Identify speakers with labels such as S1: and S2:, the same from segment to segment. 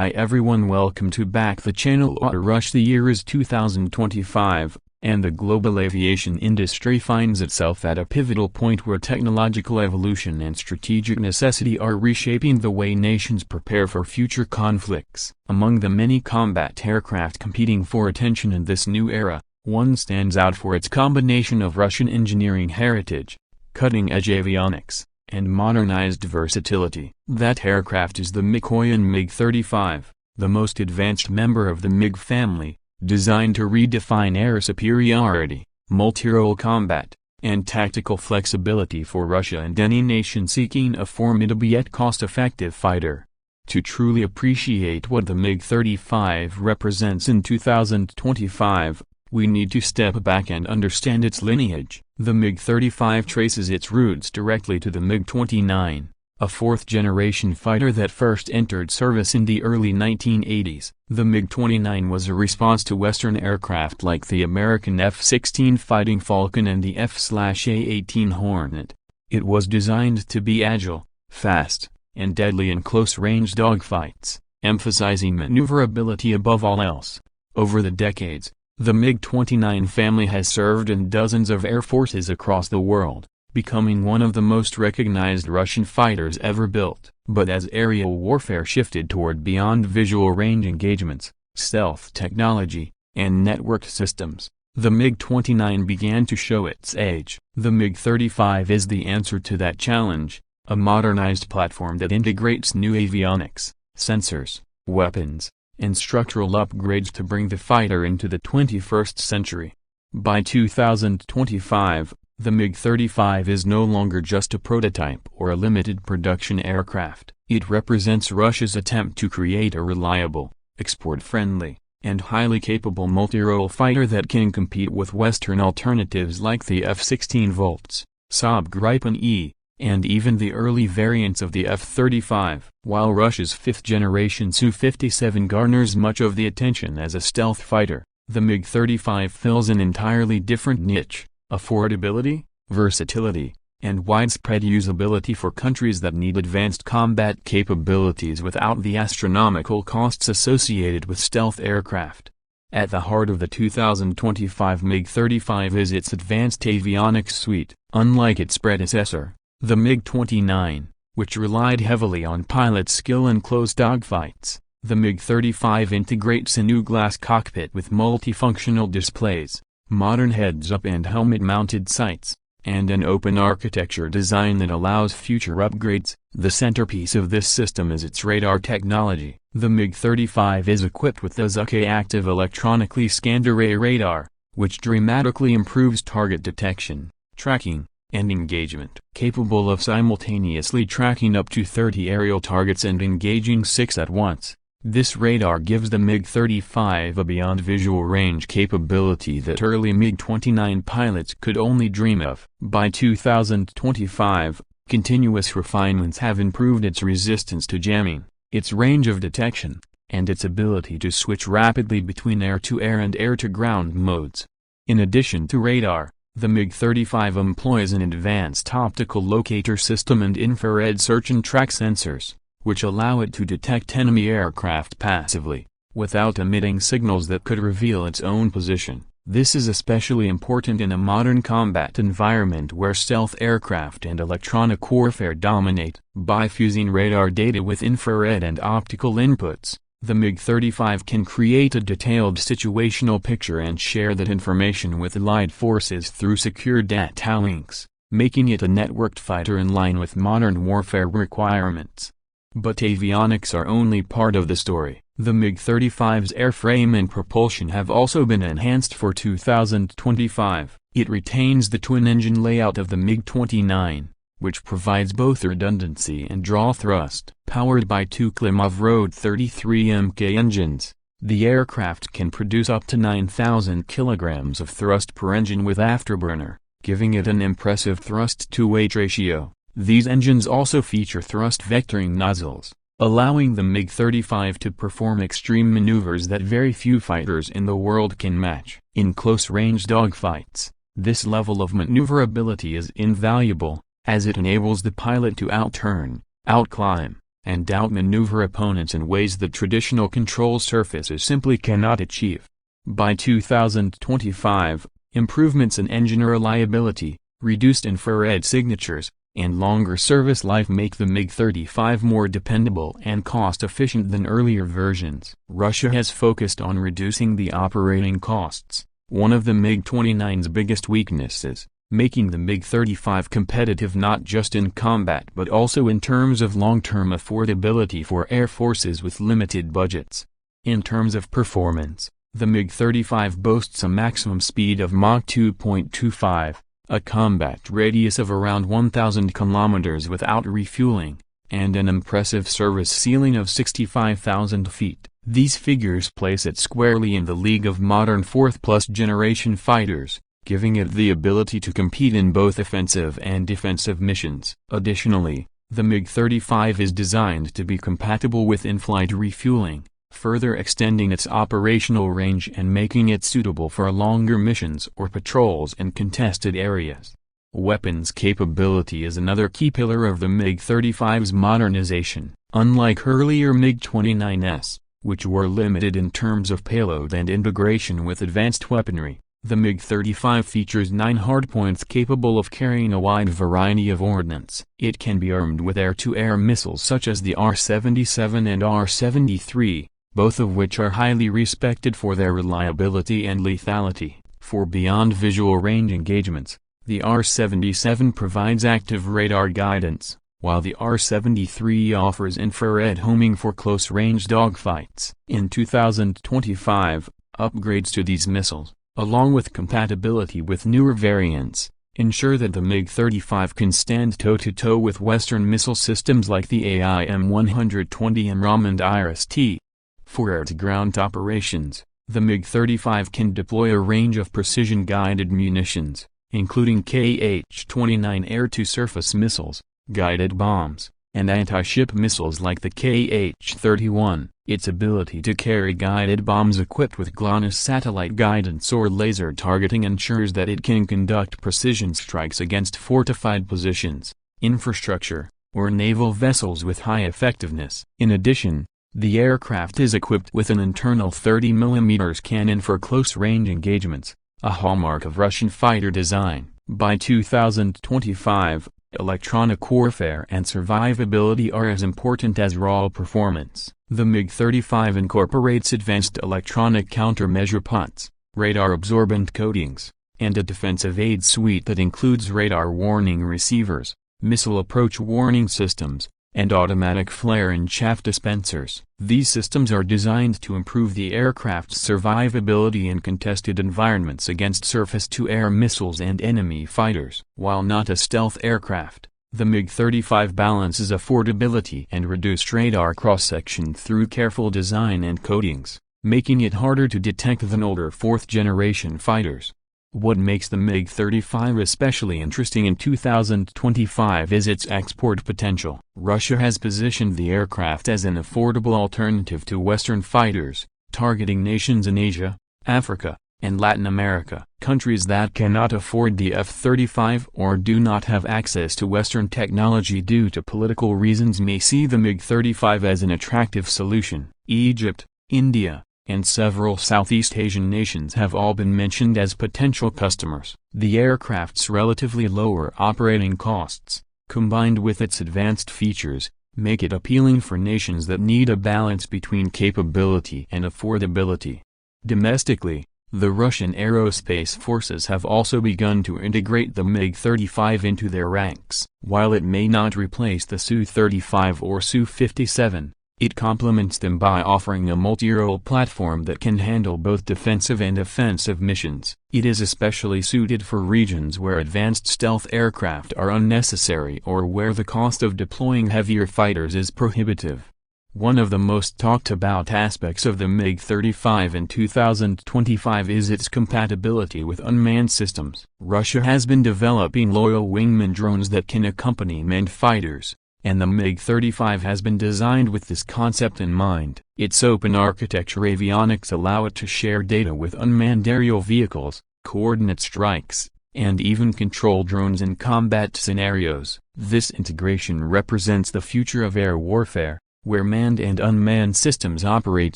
S1: Hi everyone, welcome to back the channel. Rush. The year is 2025, and the global aviation industry finds itself at a pivotal point where technological evolution and strategic necessity are reshaping the way nations prepare for future conflicts. Among the many combat aircraft competing for attention in this new era, one stands out for its combination of Russian engineering heritage, cutting-edge avionics, and modernized versatility. That aircraft is the Mikoyan MiG-35, the most advanced member of the MiG family, designed to redefine air superiority, multirole combat, and tactical flexibility for Russia and any nation seeking a formidable yet cost-effective fighter. To truly appreciate what the MiG-35 represents in 2025, we need to step back and understand its lineage. The MiG-35 traces its roots directly to the MiG-29, a fourth-generation fighter that first entered service in the early 1980s. The MiG-29 was a response to Western aircraft like the American F-16 Fighting Falcon and the F/A-18 Hornet. It was designed to be agile, fast, and deadly in close-range dogfights, emphasizing maneuverability above all else. Over the decades, the MiG-29 family has served in dozens of air forces across the world, becoming one of the most recognized Russian fighters ever built. But as aerial warfare shifted toward beyond visual range engagements, stealth technology, and networked systems, the MiG-29 began to show its age. The MiG-35 is the answer to that challenge, a modernized platform that integrates new avionics, sensors, weapons, and structural upgrades to bring the fighter into the 21st century. By 2025, the MiG-35 is no longer just a prototype or a limited production aircraft. It represents Russia's attempt to create a reliable, export-friendly, and highly capable multirole fighter that can compete with Western alternatives like the F-16 Volts, Saab Gripen E, and even the early variants of the F-35. While Russia's fifth-generation Su-57 garners much of the attention as a stealth fighter, the MiG-35 fills an entirely different niche: affordability, versatility, and widespread usability for countries that need advanced combat capabilities without the astronomical costs associated with stealth aircraft. At the heart of the 2025 MiG-35 is its advanced avionics suite. Unlike its predecessor, the MiG-29, which relied heavily on pilot skill in close dogfights, the MiG-35 integrates a new glass cockpit with multifunctional displays, modern heads-up and helmet-mounted sights, and an open architecture design that allows future upgrades. The centerpiece of this system is its radar technology. The MiG-35 is equipped with the Zuke active electronically scanned array radar, which dramatically improves target detection, tracking, and engagement. Capable of simultaneously tracking up to 30 aerial targets and engaging 6 at once, this radar gives the MiG-35 a beyond visual range capability that early MiG-29 pilots could only dream of. By 2025, continuous refinements have improved its resistance to jamming, its range of detection, and its ability to switch rapidly between air-to-air and air-to-ground modes. In addition to radar, the MiG-35 employs an advanced optical locator system and infrared search and track sensors, which allow it to detect enemy aircraft passively, without emitting signals that could reveal its own position. This is especially important in a modern combat environment where stealth aircraft and electronic warfare dominate. By fusing radar data with infrared and optical inputs, the MiG-35 can create a detailed situational picture and share that information with allied forces through secure data links, making it a networked fighter in line with modern warfare requirements. But avionics are only part of the story. The MiG-35's airframe and propulsion have also been enhanced for 2025. It retains the twin-engine layout of the MiG-29, which provides both redundancy and draw thrust. Powered by two Klimov 33 Mk engines, the aircraft can produce up to 9,000 kilograms of thrust per engine with afterburner, giving it an impressive thrust-to-weight ratio. These engines also feature thrust vectoring nozzles, allowing the MiG-35 to perform extreme maneuvers that very few fighters in the world can match. In close-range dogfights, this level of maneuverability is invaluable, as it enables the pilot to outturn, outclimb, and outmaneuver opponents in ways that traditional control surfaces simply cannot achieve. By 2025, improvements in engine reliability, reduced infrared signatures, and longer service life make the MiG-35 more dependable and cost-efficient than earlier versions. Russia has focused on reducing the operating costs, one of the MiG-29's biggest weaknesses, making the MiG-35 competitive not just in combat but also in terms of long-term affordability for air forces with limited budgets. In terms of performance, the MiG-35 boasts a maximum speed of Mach 2.25, a combat radius of around 1,000 kilometers without refueling, and an impressive service ceiling of 65,000 feet. These figures place it squarely in the league of modern fourth-plus-generation fighters, giving it the ability to compete in both offensive and defensive missions. Additionally, the MiG-35 is designed to be compatible with in-flight refueling, further extending its operational range and making it suitable for longer missions or patrols in contested areas. Weapons capability is another key pillar of the MiG-35's modernization. Unlike earlier MiG-29s, which were limited in terms of payload and integration with advanced weaponry, the MiG-35 features 9 hardpoints capable of carrying a wide variety of ordnance. It can be armed with air-to-air missiles such as the R-77 and R-73, both of which are highly respected for their reliability and lethality. For beyond visual range engagements, the R-77 provides active radar guidance, while the R-73 offers infrared homing for close-range dogfights. In 2025, upgrades to these missiles, along with compatibility with newer variants, ensure that the MiG-35 can stand toe-to-toe with Western missile systems like the AIM-120 and Rammond IRIS-T. For air-to-ground operations, the MiG-35 can deploy a range of precision-guided munitions, including Kh-29 air-to-surface missiles, guided bombs, and anti-ship missiles like the Kh-31. Its ability to carry guided bombs equipped with GLONASS satellite guidance or laser targeting ensures that it can conduct precision strikes against fortified positions, infrastructure, or naval vessels with high effectiveness. In addition, the aircraft is equipped with an internal 30mm cannon for close-range engagements, a hallmark of Russian fighter design. By 2025, electronic warfare and survivability are as important as raw performance. The MiG-35 incorporates advanced electronic countermeasure pods, radar-absorbent coatings, and a defensive aid suite that includes radar warning receivers, missile approach warning systems, and automatic flare and chaff dispensers. These systems are designed to improve the aircraft's survivability in contested environments against surface-to-air missiles and enemy fighters. While not a stealth aircraft, the MiG-35 balances affordability and reduced radar cross-section through careful design and coatings, making it harder to detect than older fourth-generation fighters. What makes the MiG-35 especially interesting in 2025 is its export potential. Russia has positioned the aircraft as an affordable alternative to Western fighters, targeting nations in Asia, Africa, and Latin America. Countries that cannot afford the F-35 or do not have access to Western technology due to political reasons may see the MiG-35 as an attractive solution. Egypt, India, and several Southeast Asian nations have all been mentioned as potential customers. The aircraft's relatively lower operating costs, combined with its advanced features, make it appealing for nations that need a balance between capability and affordability. Domestically, the Russian aerospace forces have also begun to integrate the MiG-35 into their ranks. While it may not replace the Su-35 or Su-57, it complements them by offering a multirole platform that can handle both defensive and offensive missions. It is especially suited for regions where advanced stealth aircraft are unnecessary or where the cost of deploying heavier fighters is prohibitive. One of the most talked about aspects of the MiG-35 in 2025 is its compatibility with unmanned systems. Russia has been developing loyal wingman drones that can accompany manned fighters, and the MiG-35 has been designed with this concept in mind. Its open architecture avionics allow it to share data with unmanned aerial vehicles, coordinate strikes, and even control drones in combat scenarios. This integration represents the future of air warfare, where manned and unmanned systems operate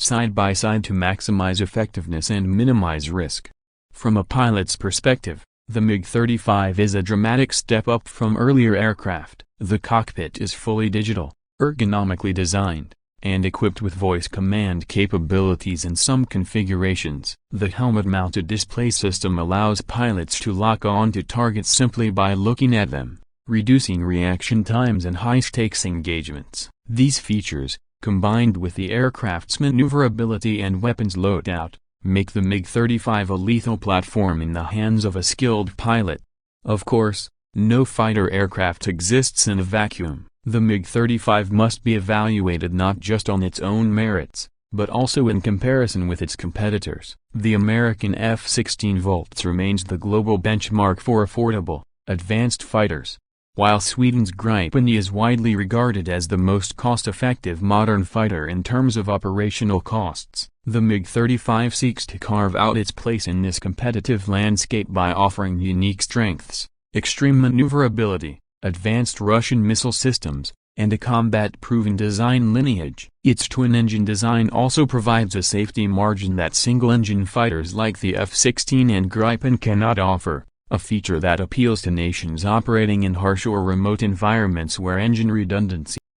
S1: side by side to maximize effectiveness and minimize risk. From a pilot's perspective, the MiG-35 is a dramatic step up from earlier aircraft. The cockpit is fully digital, ergonomically designed, and equipped with voice command capabilities in some configurations. The helmet-mounted display system allows pilots to lock on to targets simply by looking at them, reducing reaction times and high-stakes engagements. These features, combined with the aircraft's maneuverability and weapons loadout, make the MiG-35 a lethal platform in the hands of a skilled pilot. Of course, no fighter aircraft exists in a vacuum. The MiG-35 must be evaluated not just on its own merits, but also in comparison with its competitors. The American F-16 Volts remains the global benchmark for affordable, advanced fighters, while Sweden's Gripen is widely regarded as the most cost-effective modern fighter in terms of operational costs. The MiG-35 seeks to carve out its place in this competitive landscape by offering unique strengths, extreme maneuverability, advanced Russian missile systems, and a combat-proven design lineage. Its twin-engine design also provides a safety margin that single-engine fighters like the F-16 and Gripen cannot offer, a feature that appeals to nations operating in harsh or remote environments where engine redundancy